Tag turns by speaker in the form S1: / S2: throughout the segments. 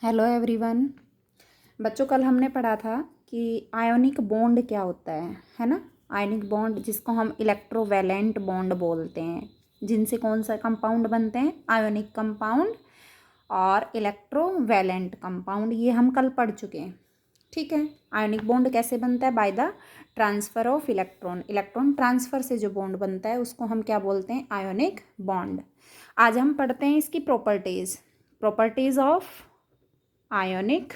S1: Hello everyone. बच्चों, कल हमने पढ़ा था कि आयोनिक बॉन्ड क्या होता है ना। आयोनिक बॉन्ड जिसको हम इलेक्ट्रोवैलेंट बॉन्ड बोलते हैं, जिनसे कौन सा कंपाउंड बनते हैं, आयोनिक कंपाउंड और इलेक्ट्रोवैलेंट कंपाउंड, ये हम कल पढ़ चुके हैं। ठीक है। आयोनिक बॉन्ड कैसे बनता है? By the transfer of electron. Electron transfer से जो बॉन्ड बनता है उसको हम क्या बोलते हैं? Ionic bond. आज हम पढ़ते हैं इसकी प्रॉपर्टीज़ ऑफ आयोनिक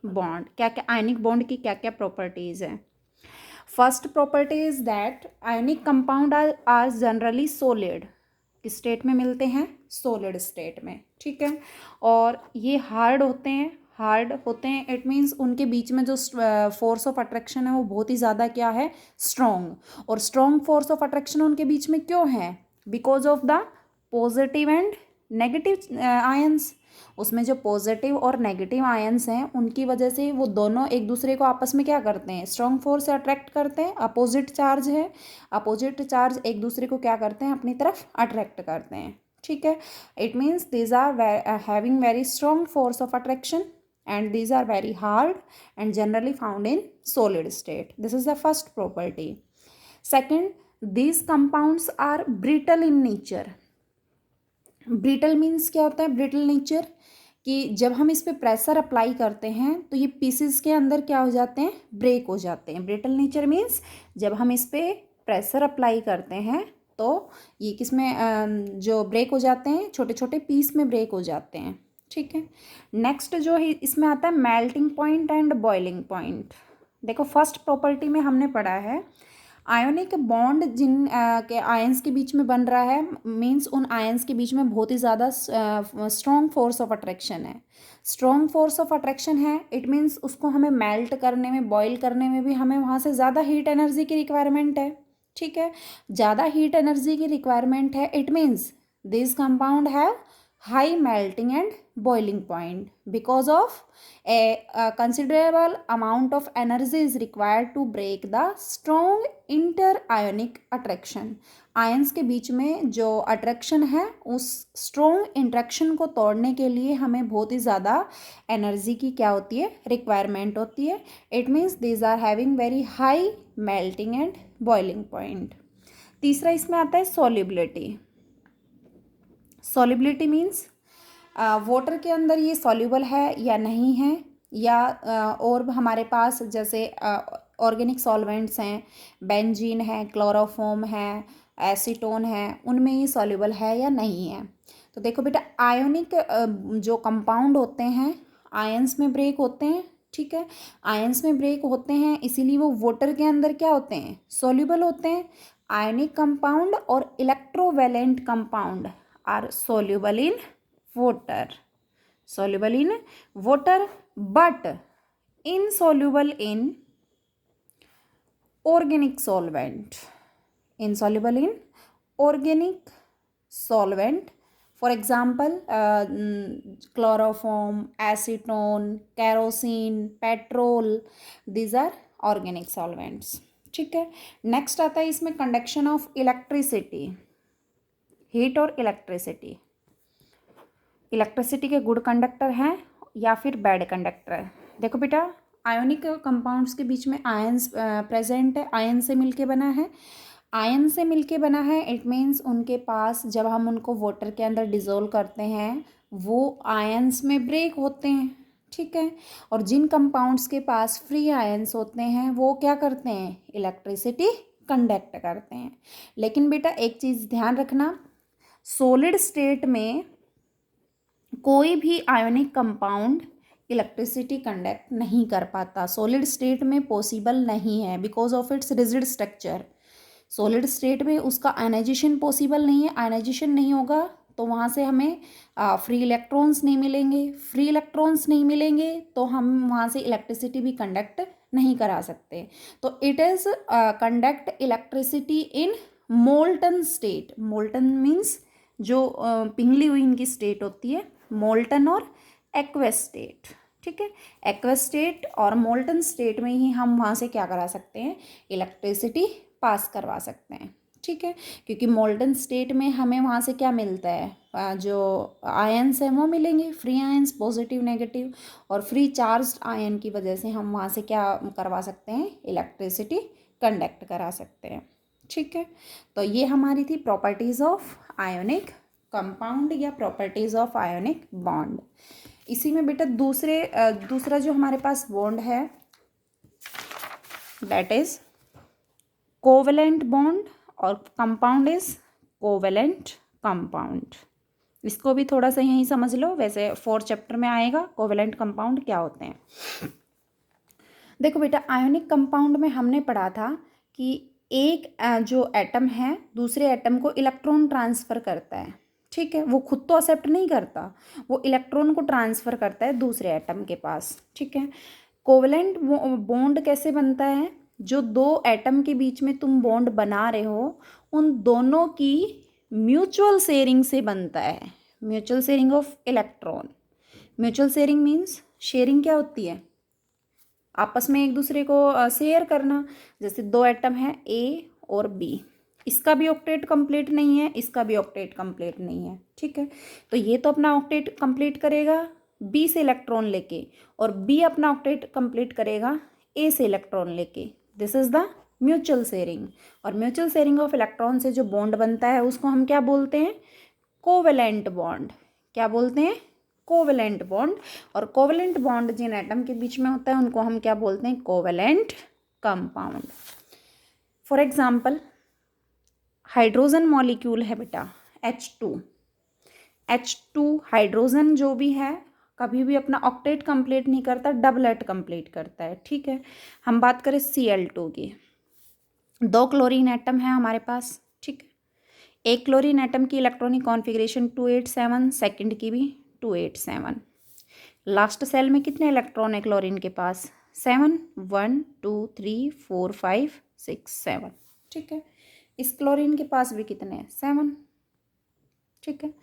S1: बॉन्ड। क्या क्या आयनिक बॉन्ड की क्या क्या प्रॉपर्टीज़ हैं? First property is that ionic compound are generally solid. किस स्टेट में मिलते हैं? सोलिड स्टेट में। ठीक है। और ये हार्ड होते हैं इट मीन्स उनके बीच में जो फोर्स ऑफ अट्रैक्शन है वो बहुत ही ज़्यादा क्या है? स्ट्रॉन्ग। और स्ट्रॉन्ग फोर्स ऑफ अट्रैक्शन उनके बीच में क्यों है? Because of the positive and negative ions. उसमें जो पॉजिटिव और नेगेटिव आयंस हैं उनकी वजह से वो दोनों एक दूसरे को आपस में क्या करते हैं? स्ट्रॉन्ग फोर्स से अट्रैक्ट करते हैं। अपोजिट चार्ज है, अपोजिट चार्ज एक दूसरे को क्या करते हैं? अपनी तरफ अट्रैक्ट करते हैं। ठीक है। It means these are having very strong force of attraction and these are very hard and generally found in solid state. This is the first property. Second, these compounds are brittle in nature. Brittle means क्या होता है? Brittle nature कि जब हम इस पर pressure apply करते हैं तो ये पीसेस के अंदर क्या हो जाते हैं? ब्रेक हो जाते हैं। ब्रिटल नेचर मीन्स जब हम इस पर प्रेशर अप्लाई करते हैं तो ये किस में जो ब्रेक हो जाते हैं, छोटे छोटे पीस में ब्रेक हो जाते हैं। ठीक है। नेक्स्ट जो है इसमें आता है melting point and boiling point. देखो, फर्स्ट प्रॉपर्टी में हमने पढ़ा है आयोनिक बॉन्ड जिन के आयंस के बीच में बन रहा है, मींस उन आयंस के बीच में बहुत ही ज़्यादा स्ट्रॉन्ग फोर्स ऑफ अट्रैक्शन है। स्ट्रॉन्ग फोर्स ऑफ अट्रैक्शन है इट मीन्स उसको हमें मेल्ट करने में, बॉईल करने में भी हमें वहाँ से ज़्यादा हीट एनर्जी की रिक्वायरमेंट है। ठीक है। ज़्यादा हीट एनर्जी की रिक्वायरमेंट है it means this compound have high melting and boiling point because of a considerable amount of energy is required to break the strong interionic attraction. Ions के बीच में जो अट्रैक्शन है उस स्ट्रॉन्ग इंट्रैक्शन को तोड़ने के लिए हमें बहुत ही ज़्यादा एनर्जी की क्या होती है? रिक्वायरमेंट होती है। It means these are having very high melting and boiling point. तीसरा इसमें आता है सॉल्युबिलिटी। सॉल्युबिलिटी मीन्स वाटर के अंदर ये सॉल्युबल है या नहीं है, या और हमारे पास जैसे ऑर्गेनिक सॉल्वेंट्स हैं, बेंजीन है, क्लोरोफॉर्म है, एसीटोन है, उनमें ये सॉल्युबल है या नहीं है। तो देखो बेटा, आयोनिक जो कंपाउंड होते हैं आयंस में ब्रेक होते हैं। ठीक है। आयंस में ब्रेक होते हैं इसीलिए वो वाटर के अंदर क्या होते हैं? सॉल्युबल होते हैं। आयनिक कंपाउंड और electrovalent compound are soluble in water, soluble in water but insoluble in organic solvent, insoluble in organic solvent. For example, chloroform, acetone, kerosene, petrol, these are organic solvents. ठीक है। Next आता है इसमें conduction of electricity, heat और electricity. Electricity के good conductor हैं या फिर बैड कंडक्टर है? देखो बेटा, आयोनिक कंपाउंड्स के बीच में आयंस प्रेजेंट है, आयन से मिलके बना है। आयन से मिलके बना है इट मीन्स उनके पास जब हम उनको वाटर के अंदर डिज़ोल्व करते हैं वो आयंस में ब्रेक होते हैं। ठीक है। और जिन कंपाउंड्स के पास फ्री आयंस होते हैं वो क्या करते हैं? इलेक्ट्रिसिटी कंडक्ट करते हैं। लेकिन बेटा एक चीज़ ध्यान रखना, सॉलिड स्टेट में कोई भी आयोनिक कंपाउंड इलेक्ट्रिसिटी कंडक्ट नहीं कर पाता। सॉलिड स्टेट में पॉसिबल नहीं है because of its rigid structure. Solid state में उसका आयनाइजेशन पॉसिबल नहीं है। आयनाइजेशन नहीं होगा तो वहाँ से हमें फ्री इलेक्ट्रॉन्स नहीं मिलेंगे। फ्री इलेक्ट्रॉन्स नहीं मिलेंगे तो हम वहाँ से इलेक्ट्रिसिटी भी कंडक्ट नहीं करा सकते। तो it is conduct electricity in molten state. Molten means जो पिघली हुई इनकी स्टेट होती है, मोल्टन और एक्वस स्टेट। ठीक है। एक्वस स्टेट और मोल्टन स्टेट में ही हम वहाँ से क्या करा सकते हैं? इलेक्ट्रिसिटी पास करवा सकते हैं। ठीक है, क्योंकि मोल्टन स्टेट में हमें वहाँ से क्या मिलता है, जो आयन्स हैं वो मिलेंगे, फ्री आयन्स, पॉजिटिव नेगेटिव, और फ्री चार्ज आयन की वजह से हम वहाँ से क्या करवा सकते हैं, इलेक्ट्रिसिटी कंडक्ट करा सकते हैं। ठीक है, तो ये हमारी थी प्रॉपर्टीज़ ऑफ आयोनिक कंपाउंड या प्रॉपर्टीज़ ऑफ आयोनिक बॉन्ड। इसी में बेटा दूसरा जो हमारे पास बॉन्ड है दैट इज कोवेलेंट बॉन्ड, और कंपाउंड इज कोवेलेंट कंपाउंड। इसको भी थोड़ा सा यहीं समझ लो, वैसे 4th चैप्टर में आएगा कोवेलेंट कंपाउंड क्या होते हैं। देखो बेटा, आयोनिक कंपाउंड में हमने पढ़ा था कि एक जो एटम है दूसरे एटम को इलेक्ट्रॉन ट्रांसफ़र करता है। ठीक है, वो खुद तो एक्सेप्ट नहीं करता, वो इलेक्ट्रॉन को ट्रांसफ़र करता है दूसरे एटम के पास। ठीक है, कोवेलेंट बॉन्ड कैसे बनता है, जो दो एटम के बीच में तुम बॉन्ड बना रहे हो उन दोनों की म्यूचुअल शेयरिंग से बनता है। Mutual sharing of electron. Mutual sharing means sharing क्या होती है, आपस में एक दूसरे को शेयर करना। जैसे दो एटम है ए और बी, इसका भी ऑक्टेट कंप्लीट नहीं है, इसका भी ऑक्टेट कंप्लीट नहीं है। ठीक है, तो ये तो अपना ऑक्टेट कंप्लीट करेगा बी से इलेक्ट्रॉन लेके, और बी अपना ऑक्टेट कंप्लीट करेगा ए से इलेक्ट्रॉन लेके। This is the mutual sharing. और म्यूचुअल शेयरिंग ऑफ इलेक्ट्रॉन से जो बॉन्ड बनता है उसको हम क्या बोलते हैं, कोवेलेंट बॉन्ड। क्या बोलते हैं, कोवेलेंट बॉन्ड। और कोवेलेंट बॉन्ड जिन एटम के बीच में होता है उनको हम क्या बोलते हैं, covalent compound. For example hydrogen molecule है बेटा H2। हाइड्रोजन जो भी है कभी भी अपना ऑक्टेट कंप्लीट नहीं करता, डबलेट कंप्लीट करता है। ठीक है, हम बात करें Cl2 की, दो क्लोरीन एटम है हमारे पास। ठीक है, एक क्लोरीन एटम की इलेक्ट्रॉनिक कॉन्फ़िगरेशन 287, सेकंड की भी 287। लास्ट सेल में कितने इलेक्ट्रॉन है क्लोरीन के पास, 7, 1 2 3 4 5 6 7। ठीक है, इस क्लोरीन के पास भी कितने हैं, 7। ठीक है,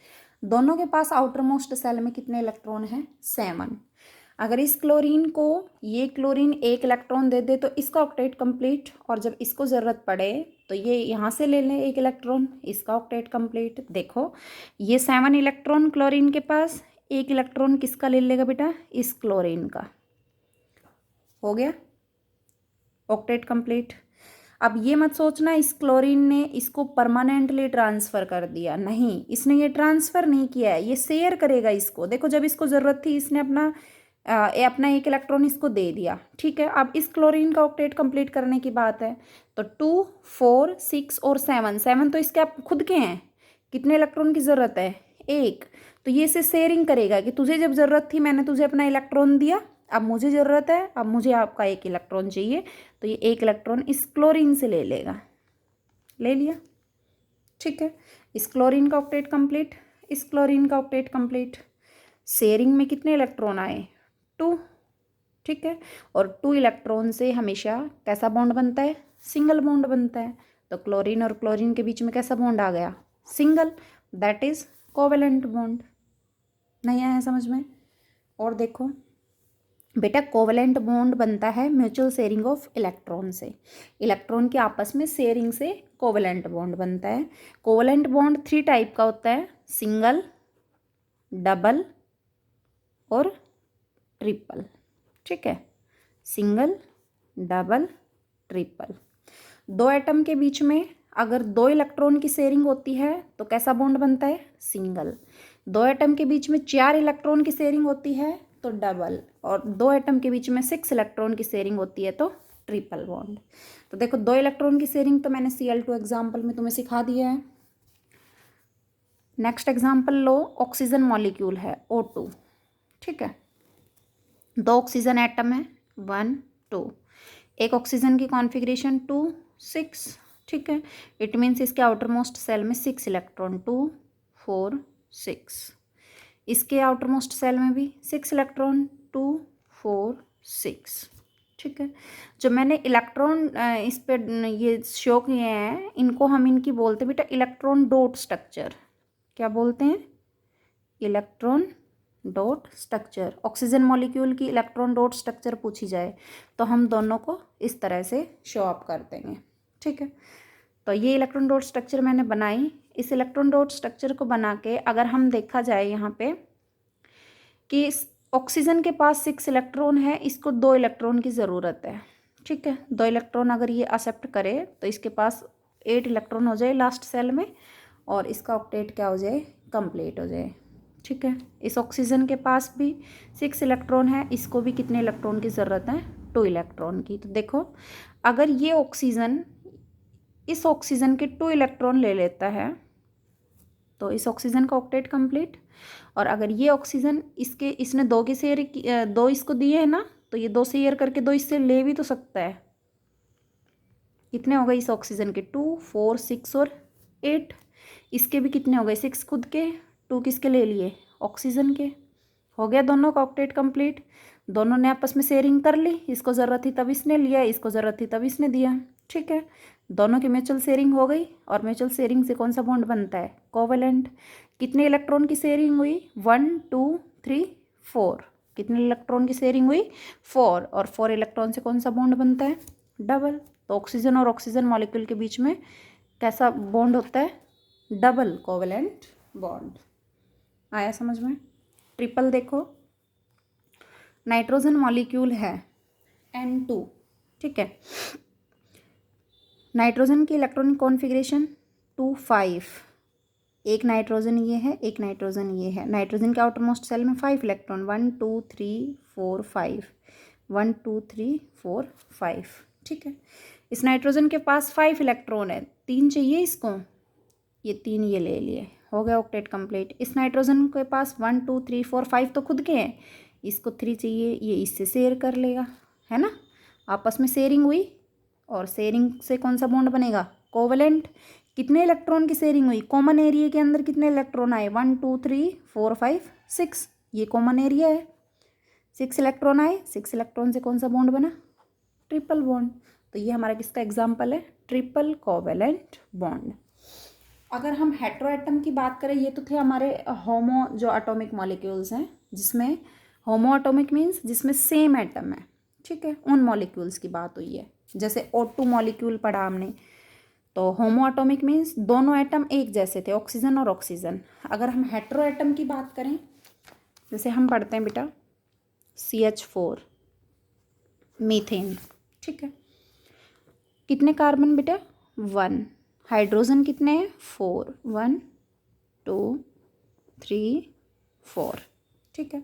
S1: दोनों के पास आउटर मोस्ट सेल में कितने इलेक्ट्रॉन हैं, 7। अगर इस क्लोरीन को ये क्लोरीन एक इलेक्ट्रॉन दे दे तो इसका ऑक्टेट कंप्लीट, और जब इसको ज़रूरत पड़े तो ये यहाँ से ले लें एक इलेक्ट्रॉन, इसका ऑक्टेट कंप्लीट। देखो ये 7 इलेक्ट्रॉन क्लोरीन के पास, एक इलेक्ट्रॉन किसका ले लेगा बेटा, इस क्लोरीन का, हो गया ऑक्टेट कंप्लीट। अब ये मत सोचना इस क्लोरीन ने इसको परमानेंटली ट्रांसफ़र कर दिया, नहीं, इसने ये ट्रांसफ़र नहीं किया है, ये शेयर करेगा इसको। देखो जब इसको ज़रूरत थी इसने अपना एक इलेक्ट्रॉन इसको दे दिया। ठीक है, अब इस क्लोरीन का ऑक्टेट कंप्लीट करने की बात है तो 2 4 6 और 7 तो इसके आप खुद के हैं, कितने इलेक्ट्रॉन की ज़रूरत है, एक। तो ये इसे शेयरिंग करेगा कि तुझे जब ज़रूरत थी मैंने तुझे अपना इलेक्ट्रॉन दिया, अब मुझे ज़रूरत है, अब मुझे आपका एक इलेक्ट्रॉन चाहिए, तो ये एक इलेक्ट्रॉन इस क्लोरीन से ले लेगा, ले लिया। ठीक है, इस क्लोरीन का ऑक्टेट कंप्लीट, इस क्लोरीन का ऑक्टेट कंप्लीट। शेयरिंग में कितने इलेक्ट्रॉन आए, 2। ठीक है, और 2 इलेक्ट्रॉन से हमेशा कैसा बॉन्ड बनता है, सिंगल बॉन्ड बनता है। तो क्लोरीन और क्लोरीन के बीच में कैसा बॉन्ड आ गया, single, that is covalent bond. नहीं आया समझ में। और देखो बेटा कोवेलेंट बॉन्ड बनता है म्यूचुअल शेयरिंग ऑफ इलेक्ट्रॉन से, इलेक्ट्रॉन के आपस में शेयरिंग से कोवेलेंट बॉन्ड बनता है। कोवेलेंट बॉन्ड 3 टाइप का होता है, सिंगल, डबल और ट्रिपल। ठीक है, सिंगल, डबल, ट्रिपल। दो एटम के बीच में अगर 2 इलेक्ट्रॉन की शेयरिंग होती है तो कैसा बॉन्ड बनता है, सिंगल। 2 एटम के बीच में 4 इलेक्ट्रॉन की शेयरिंग होती है तो डबल, और 2 एटम के बीच में 6 इलेक्ट्रॉन की शेयरिंग होती है तो ट्रिपल बॉन्ड। तो देखो 2 इलेक्ट्रॉन की शेयरिंग तो मैंने Cl2 एग्जाम्पल में तुम्हें सिखा दिया है। नेक्स्ट एग्जाम्पल लो, ऑक्सीजन मॉलिक्यूल है O2। ठीक है, 2 ऑक्सीजन एटम है, 1 2, एक ऑक्सीजन की कॉन्फ़िगरेशन 2 6। ठीक है, इट मीन्स इसके आउटर मोस्ट सेल में 6 इलेक्ट्रॉन, 2 4 6। इसके आउटर मोस्ट सेल में भी 6 इलेक्ट्रॉन, 2 4 6। ठीक है, जो मैंने इलेक्ट्रॉन इस पे ये शो किए हैं इनको हम इनकी बोलते हैं बेटा इलेक्ट्रॉन डॉट स्ट्रक्चर। क्या बोलते हैं, electron dot structure. Oxygen molecule की इलेक्ट्रॉन डॉट स्ट्रक्चर पूछी जाए तो हम दोनों को इस तरह से शो अप कर देंगे। ठीक है, तो ये इलेक्ट्रॉन डॉट स्ट्रक्चर मैंने बनाई। इस इलेक्ट्रॉन डॉट स्ट्रक्चर को बना के अगर हम देखा जाए यहाँ पे कि इस ऑक्सीजन के पास 6 इलेक्ट्रॉन है, इसको 2 इलेक्ट्रॉन की ज़रूरत है। ठीक है, 2 इलेक्ट्रॉन अगर ये एक्सेप्ट करे तो इसके पास 8 इलेक्ट्रॉन हो जाए लास्ट सेल में, और इसका ऑक्टेट क्या हो जाए, कंप्लीट हो जाए। ठीक है, इस ऑक्सीजन के पास भी 6 इलेक्ट्रॉन है, इसको भी कितने इलेक्ट्रॉन की ज़रूरत है, 2 इलेक्ट्रॉन की। तो देखो अगर ये ऑक्सीजन इस ऑक्सीजन के 2 इलेक्ट्रॉन ले लेता है तो इस ऑक्सीजन का ऑक्टेट कंप्लीट। और अगर ये ऑक्सीजन इसने 2 के शेयर 2 इसको दिए है ना, तो ये 2 शेयर करके 2 इससे ले भी तो सकता है। कितने हो गए इस ऑक्सीजन के, 2 4 6 और 8। इसके भी कितने हो गए, 6 खुद के, 2 किसके ले लिए, ऑक्सीजन के। हो गया दोनों का ऑक्टेट कंप्लीट। दोनों ने आपस में शेयरिंग कर ली, इसको ज़रूरत थी तब इसने लिया, इसको ज़रूरत थी तब इसने दिया। ठीक है, दोनों की म्यूचुअल शेयरिंग हो गई। और म्यूचुअल शेयरिंग से कौन सा बॉन्ड बनता है, कोवेलेंट। कितने इलेक्ट्रॉन की शेयरिंग हुई, 1 2 3 4। कितने इलेक्ट्रॉन की शेयरिंग हुई, 4। और 4 इलेक्ट्रॉन से कौन सा बॉन्ड बनता है, डबल। तो ऑक्सीजन और ऑक्सीजन मॉलिक्यूल के बीच में कैसा बॉन्ड होता है, डबल कोवेलेंट बॉन्ड। आया समझ में। ट्रिपल देखो, नाइट्रोजन मॉलिक्यूल है N2। ठीक है, नाइट्रोजन की इलेक्ट्रॉनिक कॉन्फ़िगरेशन 2 5। एक नाइट्रोजन ये है, एक नाइट्रोजन ये है। नाइट्रोजन के आउटर मोस्ट सेल में 5 इलेक्ट्रॉन, 1 2 3 4 5, 1 2 3 4 5। ठीक है, इस नाइट्रोजन के पास 5 इलेक्ट्रॉन है, 3 चाहिए इसको, ये 3 ये ले लिए, हो गया ऑक्टेट कंप्लीट। इस नाइट्रोजन के पास 1 2 3 4 5 तो खुद के हैं, इसको 3 चाहिए, ये इससे शेयर कर लेगा, है ना। आपस में शेयरिंग हुई, और शेयरिंग से कौन सा बॉन्ड बनेगा, कोवेलेंट। कितने इलेक्ट्रॉन की शेयरिंग हुई, कॉमन एरिया के अंदर कितने इलेक्ट्रॉन आए, 1 2 3 4 5 6। ये कॉमन एरिया है, 6 इलेक्ट्रॉन आए, 6 इलेक्ट्रॉन से कौन सा बॉन्ड बना, ट्रिपल बॉन्ड। तो ये हमारा किसका एग्जाम्पल है, ट्रिपल कोवेलेंट बॉन्ड। अगर हम हेट्रो एटम की बात करें, ये तो थे हमारे होमो जो एटॉमिक मॉलिक्यूल्स हैं, जिसमें होमो एटॉमिक मीन्स जिसमें सेम एटम है। ठीक है, उन मॉलिक्यूल्स की बात हुई है। जैसे O2 मॉलिक्यूल पढ़ा हमने, तो होमो एटॉमिक मीन्स दोनों एटम एक जैसे थे, ऑक्सीजन और ऑक्सीजन। अगर हम हेट्रो एटम की बात करें, जैसे हम पढ़ते हैं बेटा CH4 मीथेन। ठीक है, कितने कार्बन बेटा, 1। हाइड्रोजन कितने हैं, 4, 1 2 3 4। ठीक है,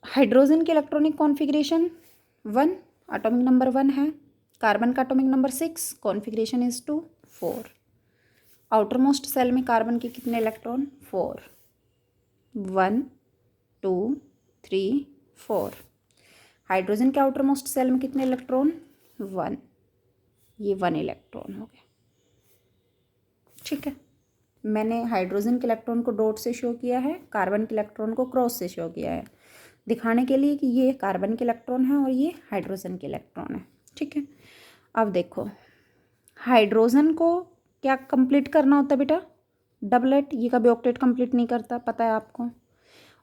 S1: हाइड्रोजन की इलेक्ट्रॉनिक कॉन्फ़िगरेशन 1, एटॉमिक नंबर 1 है। कार्बन का atomic number 6, configuration is 2 4। Outermost shell में कार्बन के कितने इलेक्ट्रॉन, 4, 1 2 3 4। हाइड्रोजन के आउटर मोस्ट सेल में कितने इलेक्ट्रॉन, 1। ये 1 इलेक्ट्रॉन हो गया। ठीक है, मैंने हाइड्रोजन के इलेक्ट्रॉन को डॉट से शो किया है, कार्बन के इलेक्ट्रॉन को क्रॉस से शो किया है, दिखाने के लिए कि ये कार्बन के इलेक्ट्रॉन है और ये हाइड्रोजन के इलेक्ट्रॉन है। ठीक है, अब देखो हाइड्रोजन को क्या कंप्लीट करना होता है बेटा, डबलेट। ये कभी ऑक्टेट कंप्लीट नहीं करता, पता है आपको।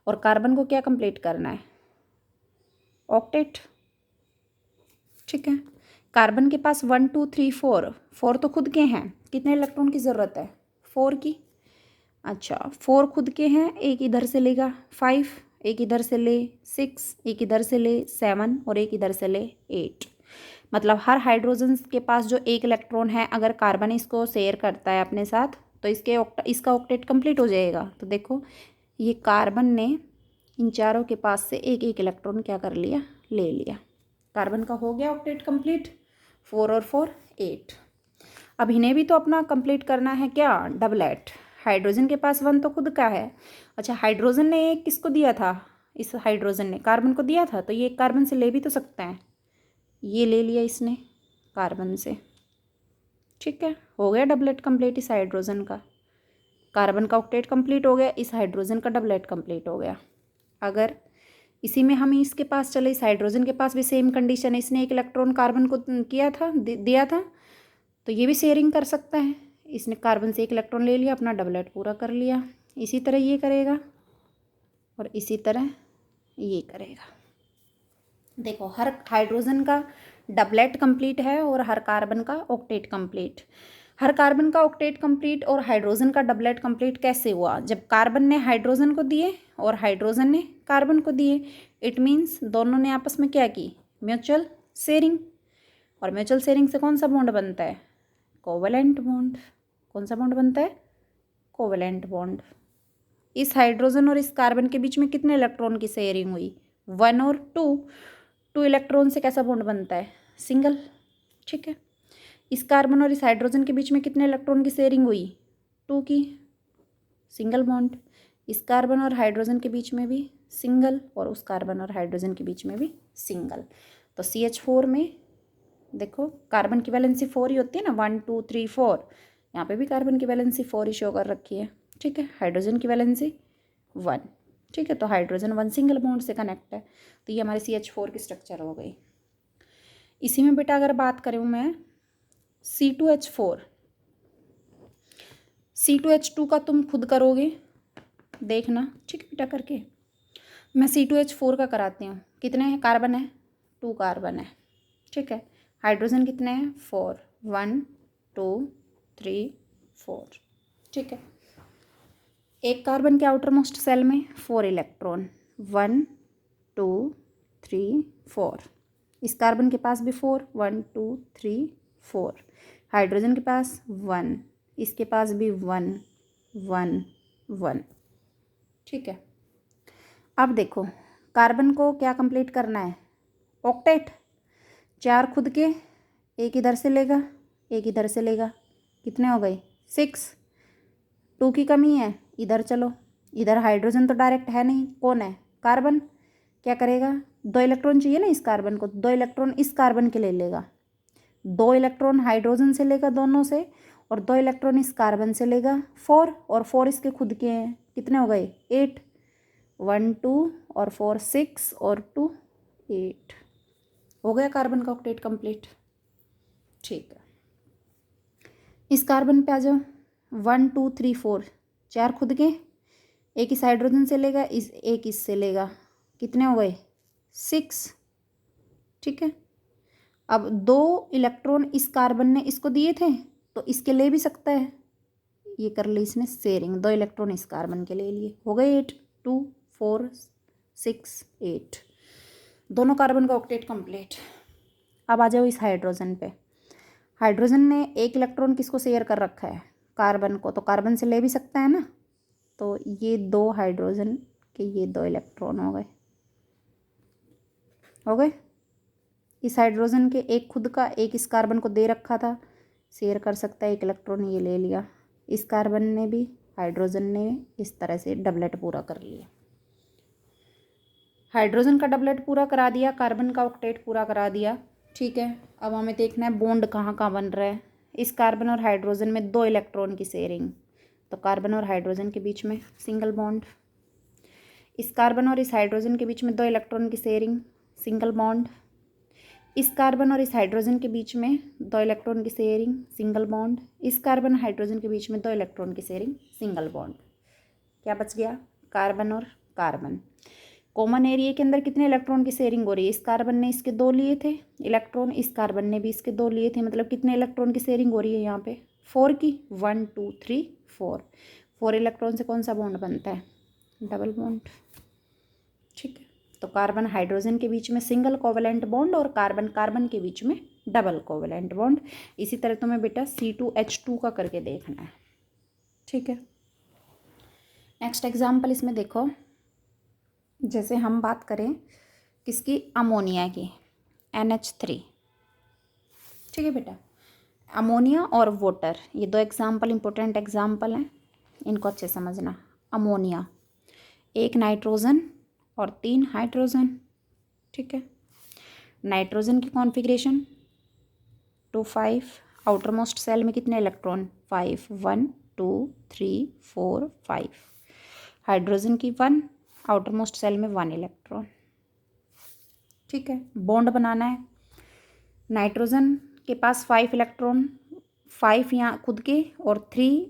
S1: और कार्बन को क्या कंप्लीट करना है, ऑक्टेट। ठीक है, कार्बन के पास 1 2 3 4, 4 तो खुद के हैं, कितने इलेक्ट्रॉन की ज़रूरत है, 4 की। अच्छा, 4 खुद के हैं, एक इधर से लेगा 5, एक इधर से ले 6, एक इधर से ले 7 और एक इधर से ले 8। मतलब हर हाइड्रोजन के पास जो एक इलेक्ट्रॉन है, अगर कार्बन इसको शेयर करता है अपने साथ, तो इसका ऑक्टेट कंप्लीट हो जाएगा। तो देखो ये कार्बन ने इन चारों के पास से एक एक इलेक्ट्रॉन क्या कर लिया, ले लिया। कार्बन का हो गया ऑक्टेट कंप्लीट, 4 और 4 8। अब इन्हें भी तो अपना कंप्लीट करना है क्या, डबलेट। हाइड्रोजन के पास 1 तो खुद का है। अच्छा, हाइड्रोजन ने एक किसको दिया था, इस हाइड्रोजन ने कार्बन को दिया था, तो ये कार्बन से ले भी तो सकता है, ये ले लिया इसने कार्बन से। ठीक है, हो गया डबलेट कंप्लीट इस हाइड्रोजन का। कार्बन का ऑक्टेट कंप्लीट हो गया, इस हाइड्रोजन का डबलेट कंप्लीट हो गया। अगर इसी में हम इसके पास चले, इस हाइड्रोजन के पास भी सेम कंडीशन है, इसने एक इलेक्ट्रॉन कार्बन को किया था, दिया था, तो ये भी शेयरिंग कर सकता है। इसने कार्बन से एक इलेक्ट्रॉन ले लिया, अपना डबलेट पूरा कर लिया। इसी तरह ये करेगा और इसी तरह ये करेगा। देखो हर हाइड्रोजन का डबलेट कंप्लीट है और हर कार्बन का ऑक्टेट कंप्लीट। हर कार्बन का ऑक्टेट कंप्लीट और हाइड्रोजन का डबलेट कंप्लीट कैसे हुआ? जब कार्बन ने हाइड्रोजन को दिए और हाइड्रोजन ने कार्बन को दिए। इट मीन्स दोनों ने आपस में क्या की? Mutual sharing. और म्यूचुअल शेयरिंग से कौन सा बॉन्ड बनता है? Covalent bond. कौन सा बॉन्ड बनता है? Covalent bond. इस हाइड्रोजन और इस कार्बन के बीच में कितने इलेक्ट्रॉन की शेयरिंग हुई? 1 और 2 इलेक्ट्रॉन से कैसा बॉन्ड बनता है? सिंगल। ठीक है। इस कार्बन और इस हाइड्रोजन के बीच में कितने इलेक्ट्रॉन की शेयरिंग हुई? 2 की, सिंगल बॉन्ड। इस कार्बन और हाइड्रोजन के बीच में भी सिंगल और उस कार्बन और हाइड्रोजन के बीच में भी सिंगल। तो CH4 में देखो कार्बन की वैलेंसी 4 ही होती है ना, 1 2 3 4। यहाँ पे भी कार्बन की वैलेंसी 4 ही शो कर रखी है। ठीक है। हाइड्रोजन की वैलेंसी 1। ठीक है। तो हाइड्रोजन 1 सिंगल बॉन्ड से कनेक्ट है। तो ये हमारी CH4 की स्ट्रक्चर हो गई। इसी में बेटा अगर बात करूँ मैं C2H4, C2H2 का तुम खुद करोगे देखना। ठीक है बेटा करके। मैं C2H4 का कराती हूँ। कितने हैं कार्बन है? 2 कार्बन है। ठीक है। हाइड्रोजन कितने हैं? 4, 1 2 3 4। ठीक है। एक कार्बन के आउटर मोस्ट सेल में 4 इलेक्ट्रॉन, 1 2 3 4। इस कार्बन के पास भी 4, 1 2 3 4। हाइड्रोजन के पास 1, इसके पास भी 1 1 1। ठीक है। अब देखो कार्बन को क्या कंप्लीट करना है? ऑक्टेट। 4 खुद के, एक इधर से लेगा, एक इधर से लेगा। कितने हो गए? 6। 2 की कमी है, इधर चलो। इधर हाइड्रोजन तो डायरेक्ट है नहीं, कौन है? कार्बन। क्या करेगा? 2 इलेक्ट्रॉन चाहिए ना इस कार्बन को, 2 इलेक्ट्रॉन इस कार्बन के ले लेगा। 2 इलेक्ट्रॉन हाइड्रोजन से लेगा दोनों से, और 2 इलेक्ट्रॉन इस कार्बन से लेगा। 4 और 4 इसके खुद के हैं। कितने हो गए? 8। 1 2 और 4 6 और 2 8। हो गया कार्बन का ऑक्टेट कंप्लीट। ठीक है। इस कार्बन पे आ जाओ। 1 2 3 4, 4 खुद के, एक इस हाइड्रोजन से लेगा, एक इससे लेगा। कितने हो गए? 6। ठीक है। अब 2 इलेक्ट्रॉन इस कार्बन ने इसको दिए थे तो इसके ले भी सकता है। ये कर ली इसने शेयरिंग, 2 इलेक्ट्रॉन इस कार्बन के ले लिए। हो गए 8, 2 4 6 8। दोनों कार्बन का ऑक्टेट कंप्लीट। अब आ जाओ इस हाइड्रोजन पे। हाइड्रोजन ने एक इलेक्ट्रॉन किसको शेयर कर रखा है? कार्बन को। तो कार्बन से ले भी सकता है ना। तो ये 2 हाइड्रोजन के ये 2 इलेक्ट्रॉन हो गए। हो गए। इस हाइड्रोजन के एक खुद का, एक इस कार्बन को दे रखा था, शेयर कर सकता है एक इलेक्ट्रॉन, ये ले लिया। इस कार्बन ने भी, हाइड्रोजन ने इस तरह से डबलेट पूरा कर लिया। हाइड्रोजन का डबलेट पूरा करा दिया, कार्बन का ऑक्टेट पूरा करा दिया। ठीक है। अब हमें देखना है बॉन्ड कहाँ कहाँ बन रहा है। इस कार्बन और हाइड्रोजन में 2 इलेक्ट्रॉन की शेयरिंग, तो कार्बन और हाइड्रोजन के बीच में सिंगल बॉन्ड। इस कार्बन और इस हाइड्रोजन के बीच में 2 इलेक्ट्रॉन की शेयरिंग, सिंगल बॉन्ड। इस कार्बन और इस हाइड्रोजन के बीच में 2 इलेक्ट्रॉन की शेयरिंग, सिंगल बॉन्ड। इस कार्बन हाइड्रोजन के बीच में 2 इलेक्ट्रॉन की शेयरिंग, सिंगल बॉन्ड। क्या बच गया? कार्बन और कार्बन। कॉमन एरिया के अंदर कितने इलेक्ट्रॉन की शेयरिंग हो रही है? इस कार्बन ने इसके 2 लिए थे इलेक्ट्रॉन, इस कार्बन ने भी इसके 2 लिए थे। मतलब कितने इलेक्ट्रॉन की शेयरिंग हो रही है यहाँ पे? 4 की। 1 2 3 4। 4 इलेक्ट्रॉन से कौन सा बॉन्ड बनता है? Double bond. ठीक है। तो कार्बन हाइड्रोजन के बीच में सिंगल कोवेलेंट बॉन्ड और कार्बन कार्बन के बीच में डबल कोवेलेंट बॉन्ड। इसी तरह तुम्हें बेटा C2H2 का करके देखना है। ठीक है। नेक्स्ट एग्जाम्पल इसमें देखो, जैसे हम बात करें किसकी? अमोनिया की, NH3। ठीक है बेटा। अमोनिया और वाटर, ये 2 एग्जाम्पल इंपॉर्टेंट एग्जाम्पल हैं, इनको अच्छे समझना। अमोनिया, 1 नाइट्रोजन और 3 हाइड्रोजन। ठीक है। नाइट्रोजन की कॉन्फ़िगरेशन 2 5। आउटर मोस्ट सेल में कितने इलेक्ट्रॉन? 5, 1 2 3 4 5। हाइड्रोजन की 1, आउटर मोस्ट सेल में 1 इलेक्ट्रॉन। ठीक है। बॉन्ड बनाना है। नाइट्रोजन के पास 5 इलेक्ट्रॉन, 5 यहाँ खुद के और 3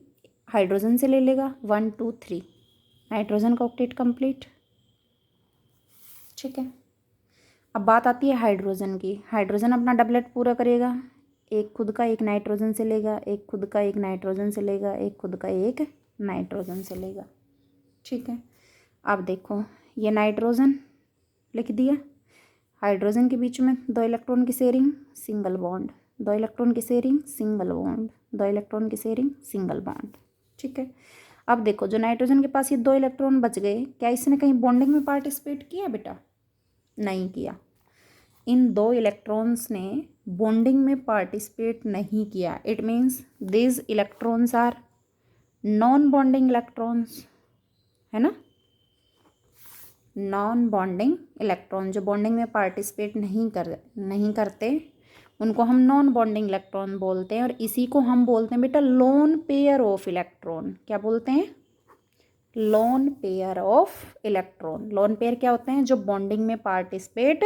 S1: हाइड्रोजन से ले लेगा। 1 2 3। नाइट्रोजन का ऑक्टेट कंप्लीट। ठीक है। अब बात आती है हाइड्रोजन की। हाइड्रोजन अपना डबलेट पूरा करेगा, एक खुद का एक नाइट्रोजन से लेगा, एक खुद का एक नाइट्रोजन से लेगा, एक खुद का एक नाइट्रोजन से लेगा। ठीक है, अब देखो ये नाइट्रोजन लिख दिया, हाइड्रोजन के बीच में 2 इलेक्ट्रॉन की शेयरिंग, सिंगल बॉन्ड, 2 इलेक्ट्रॉन की शेयरिंग, सिंगल बॉन्ड, 2 इलेक्ट्रॉन की शेयरिंग, सिंगल बॉन्ड। ठीक है, अब देखो जो नाइट्रोजन के पास ये 2 इलेक्ट्रॉन बच गए, क्या इसने कहीं बॉन्डिंग में पार्टिसिपेट किया बेटा? नहीं किया। इन 2 इलेक्ट्रॉन्स ने बॉन्डिंग में पार्टिसिपेट नहीं किया। It means this electrons are non bonding electrons, है ना, नॉन बॉन्डिंग इलेक्ट्रॉन जो बॉन्डिंग में पार्टिसिपेट नहीं करते उनको हम नॉन बॉन्डिंग इलेक्ट्रॉन बोलते हैं। और इसी को हम बोलते हैं बेटा लोन पेयर ऑफ इलेक्ट्रॉन। क्या बोलते हैं? Lone pair of electron. Lone pair क्या होते हैं? जो बॉन्डिंग में पार्टिसिपेट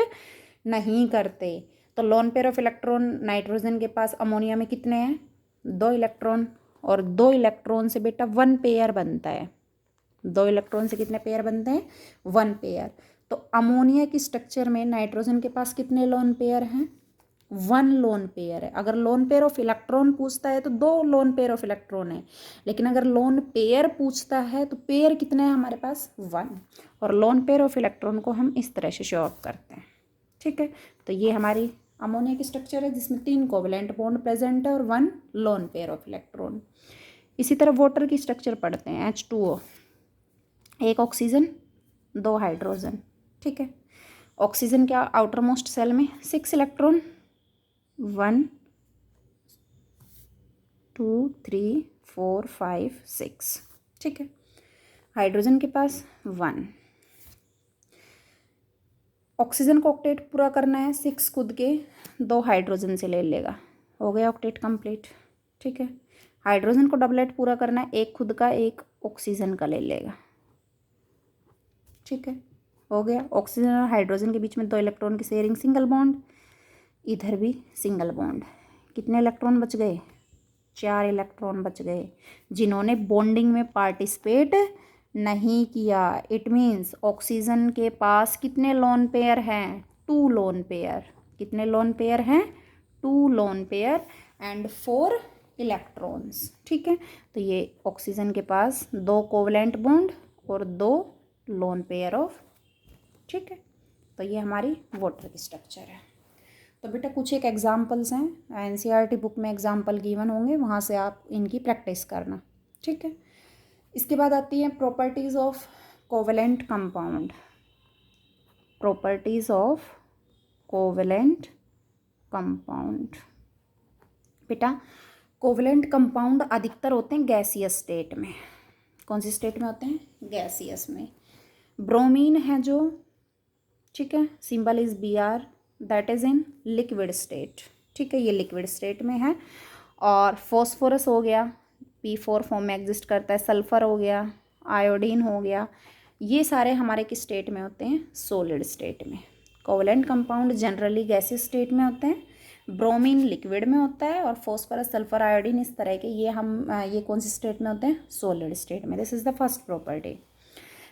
S1: नहीं करते। तो lone pair of electron nitrogen के पास अमोनिया में कितने हैं? 2 इलेक्ट्रॉन, और 2 इलेक्ट्रॉन से बेटा 1 पेयर बनता है। 2 इलेक्ट्रॉन से कितने पेयर बनते हैं? 1 पेयर। तो अमोनिया की स्ट्रक्चर में नाइट्रोजन के पास कितने लोन पेयर हैं? 1 लोन पेयर है। अगर लोन पेयर ऑफ इलेक्ट्रॉन पूछता है तो 2 लोन पेयर ऑफ इलेक्ट्रॉन है, लेकिन अगर लोन पेयर पूछता है तो पेयर कितने हैं हमारे पास? 1। और लोन पेयर ऑफ इलेक्ट्रॉन को हम इस तरह से शो ऑफ करते हैं। ठीक है, तो ये हमारी अमोनिया की स्ट्रक्चर है जिसमें 3 कोवेलेंट बॉन्ड प्रेजेंट है और 1 लोन पेयर ऑफ इलेक्ट्रॉन। इसी तरह वाटर की स्ट्रक्चर पढ़ते हैं। H2O, 1 oxygen 2 hydrogen. ठीक है, ऑक्सीजन क्या आउटर मोस्ट सेल में 6 इलेक्ट्रॉन, 1 2 3 4 5 6। ठीक है, हाइड्रोजन के पास 1। ऑक्सीजन को ऑक्टेट पूरा करना है, 6 खुद के 2 हाइड्रोजन से ले लेगा, हो गया ऑक्टेट कंप्लीट। ठीक है, हाइड्रोजन को डबलेट पूरा करना है, 1 खुद का 1 ऑक्सीजन का ले लेगा। ठीक है, हो गया। ऑक्सीजन और हाइड्रोजन के बीच में 2 इलेक्ट्रॉन की शेयरिंग, सिंगल बॉन्ड, इधर भी सिंगल बॉन्ड। कितने इलेक्ट्रॉन बच गए? 4 इलेक्ट्रॉन बच गए जिन्होंने बॉन्डिंग में पार्टिसिपेट नहीं किया। इट मीन्स ऑक्सीजन के पास कितने लोन पेयर हैं? 2 लोन पेयर। कितने लोन पेयर हैं? 2 लोन पेयर एंड 4 इलेक्ट्रॉन्स। ठीक है, तो ये ऑक्सीजन के पास 2 कोवलेंट बॉन्ड और 2 लोन पेयर ऑफ। ठीक है, तो ये हमारी वाटर की स्ट्रक्चर है। तो बेटा कुछ एक एग्जाम्पल्स हैं, एनसीईआरटी बुक में एग्जाम्पल गिवन होंगे, वहाँ से आप इनकी प्रैक्टिस करना। ठीक है, इसके बाद आती है properties of covalent compound. Properties of covalent compound. बेटा कोवेलेंट कंपाउंड अधिकतर होते हैं गैसियस स्टेट में। कौन सी स्टेट में होते हैं? गैसियस में। ब्रोमीन है जो, ठीक है, symbol is Br, that is in liquid state. ठीक है, ये लिक्विड स्टेट में है। और फॉस्फोरस हो गया, P4 फॉर्म में एग्जिस्ट करता है। सल्फर हो गया, आयोडीन हो गया, ये सारे हमारे किस स्टेट में होते हैं? सॉलिड स्टेट में। Covalent compound generally gaseous state में होते हैं, ब्रोमीन लिक्विड में होता है, और फॉस्फोरस, सल्फर, आयोडीन इस तरह के ये कौन सी स्टेट में होते हैं? सॉलिड स्टेट में। This is the first property.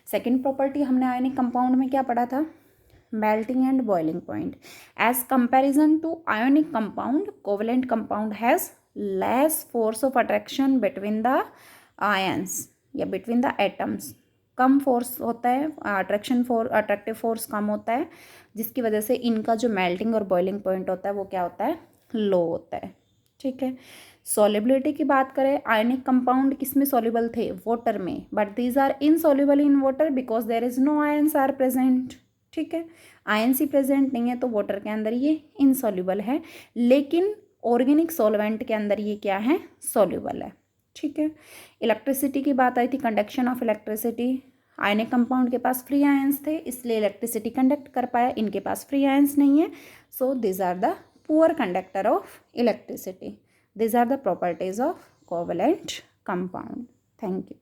S1: Second property हमने आयनिक कंपाउंड में क्या पढ़ा था? Melting and boiling point. As comparison to ionic compound, covalent compound has less force of attraction between the ions या बिटवीन द एटम्स। कम force होता है, attractive force कम होता है, जिसकी वजह से इनका जो मेल्टिंग और बॉइलिंग पॉइंट होता है वो क्या होता है? लो होता है। ठीक है, सॉल्युबिलिटी की बात करें, आयनिक कंपाउंड किस में सॉल्युबल थे? वाटर में, but these are insoluble in water because there is no ions are present. ठीक है, आयंस ही प्रेजेंट नहीं है तो वाटर के अंदर ये इनसॉल्युबल है, लेकिन ऑर्गेनिक सॉल्वेंट के अंदर ये क्या है? सॉल्युबल है। ठीक है, इलेक्ट्रिसिटी की बात आई थी, conduction of electricity. Ionic compound के पास फ्री आयंस थे इसलिए इलेक्ट्रिसिटी कंडक्ट कर पाया, इनके पास फ्री आयंस नहीं है, so this are the poor conductor of electricity. These are the properties of covalent compound. Thank you.